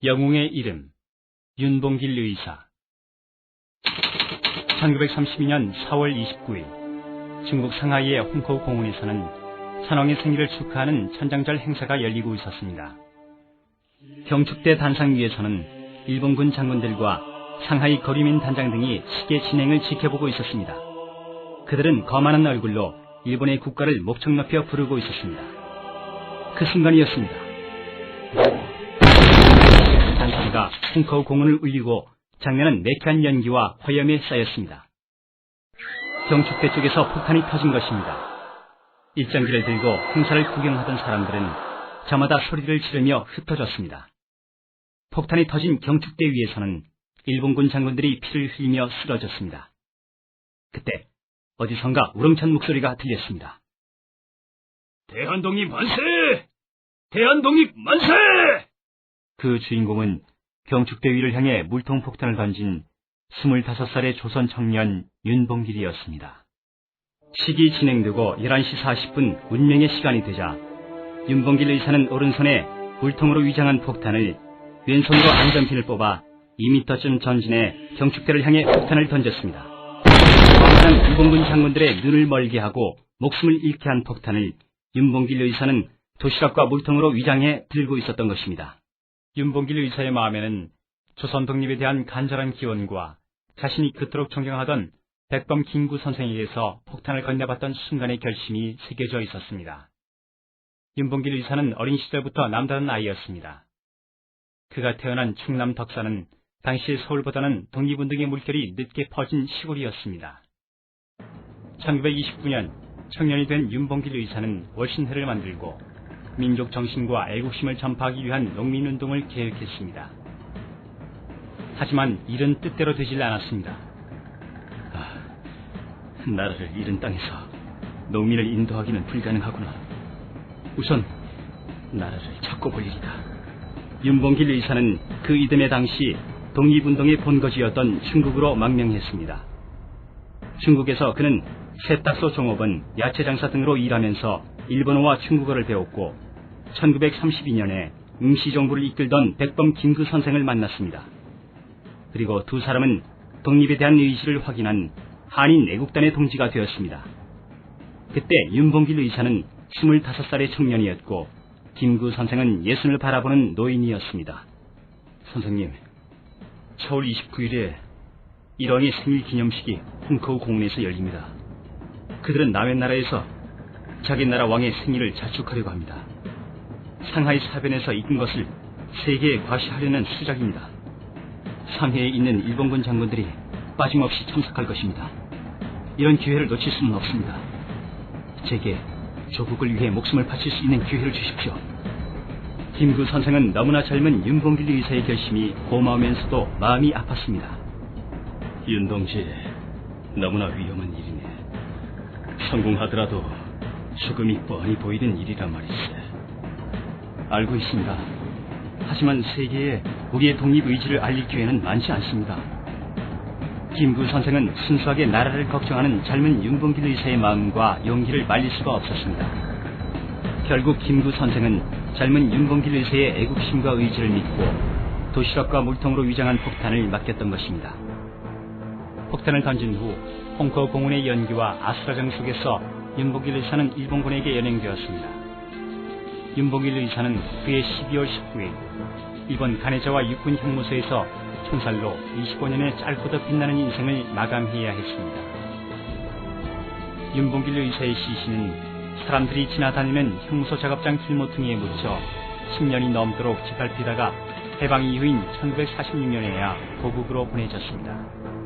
영웅의 이름, 윤봉길 의사. 1932년 4월 29일, 중국 상하이의 홍커우 공원에서는 선왕의 생일을 축하하는 천장절 행사가 열리고 있었습니다. 경축대 단상 위에서는 일본군 장군들과 상하이 거리민 단장 등이 시계 진행을 지켜보고 있었습니다. 그들은 거만한 얼굴로 일본의 국가를 목청 높여 부르고 있었습니다. 그 순간이었습니다. 단소리가 홍커우 공원을 울리고 장면은 매캐한 연기와 화염에 쌓였습니다. 경축대 쪽에서 폭탄이 터진 것입니다. 일장기를 들고 행사를 구경하던 사람들은 저마다 소리를 지르며 흩어졌습니다. 폭탄이 터진 경축대 위에서는 일본군 장군들이 피를 흘리며 쓰러졌습니다. 그때 어디선가 우렁찬 목소리가 들렸습니다. 대한독립 만세! 대한독립 만세! 그 주인공은 경축대 위를 향해 물통폭탄을 던진 25살의 조선 청년 윤봉길이었습니다. 식이 진행되고 11시 40분 운명의 시간이 되자 윤봉길 의사는 오른손에 물통으로 위장한 폭탄을 왼손으로 안전핀을 뽑아 2m쯤 전진해 경축대를 향해 폭탄을 던졌습니다. 많은 일본군 장군들의 눈을 멀게 하고 목숨을 잃게 한 폭탄을 윤봉길 의사는 도시락과 물통으로 위장해 들고 있었던 것입니다. 윤봉길 의사의 마음에는 조선 독립에 대한 간절한 기원과 자신이 그토록 존경하던 백범 김구 선생에게서 폭탄을 건네봤던 순간의 결심이 새겨져 있었습니다. 윤봉길 의사는 어린 시절부터 남다른 아이였습니다. 그가 태어난 충남 덕산은 당시 서울보다는 독립운동의 물결이 늦게 퍼진 시골이었습니다. 1929년 청년이 된 윤봉길 의사는 월신회를 만들고 민족 정신과 애국심을 전파하기 위한 농민운동을 계획했습니다. 하지만 일은 뜻대로 되질 않았습니다. 나라를 잃은 땅에서 농민을 인도하기는 불가능하구나. 우선 나라를 찾고 볼 일이다. 윤봉길 의사는 그 이듬해 당시 독립운동의 본거지였던 중국으로 망명했습니다. 중국에서 그는 세탁소 종업원, 야채장사 등으로 일하면서 일본어와 중국어를 배웠고 1932년에 임시정부를 이끌던 백범 김구 선생을 만났습니다. 그리고 두 사람은 독립에 대한 의지를 확인한 한인 애국단의 동지가 되었습니다. 그때 윤봉길 의사는 25살의 청년이었고 김구 선생은 60을 바라보는 노인이었습니다. 선생님, 4월 29일에 일왕의 생일 기념식이 홍커우 공원에서 열립니다. 그들은 남의 나라에서 자기 나라 왕의 생일을 자축하려고 합니다. 상하이 사변에서 이끈 것을 세계에 과시하려는 수작입니다. 상해에 있는 일본군 장군들이 빠짐없이 참석할 것입니다. 이런 기회를 놓칠 수는 없습니다. 제게 조국을 위해 목숨을 바칠 수 있는 기회를 주십시오. 김구 선생은 너무나 젊은 윤봉길 의사의 결심이 고마우면서도 마음이 아팠습니다. 윤 동지, 너무나 위험한 일이네. 성공하더라도 죽음이 뻔히 보이는 일이라 말이세. 알고 있습니다. 하지만 세계에 우리의 독립 의지를 알릴 기회는 많지 않습니다. 김구 선생은 순수하게 나라를 걱정하는 젊은 윤봉길 의사의 마음과 용기를 말릴 수가 없었습니다. 결국 김구 선생은 젊은 윤봉길 의사의 애국심과 의지를 믿고 도시락과 물통으로 위장한 폭탄을 맡겼던 것입니다. 폭탄을 던진 후 홍커우 공원의 연기와 아수라장 속에서 윤봉길 의사는 일본군에게 연행되었습니다. 윤봉길 의사는 그해 12월 19일 일본 가네자와 육군 형무소에서 총살로 25년의 짧고도 빛나는 인생을 마감해야 했습니다. 윤봉길 의사의 시신은 사람들이 지나다니는 형무소 작업장 길모퉁이에 묻혀 10년이 넘도록 짓밟히다가 해방 이후인 1946년에야 고국으로 보내졌습니다.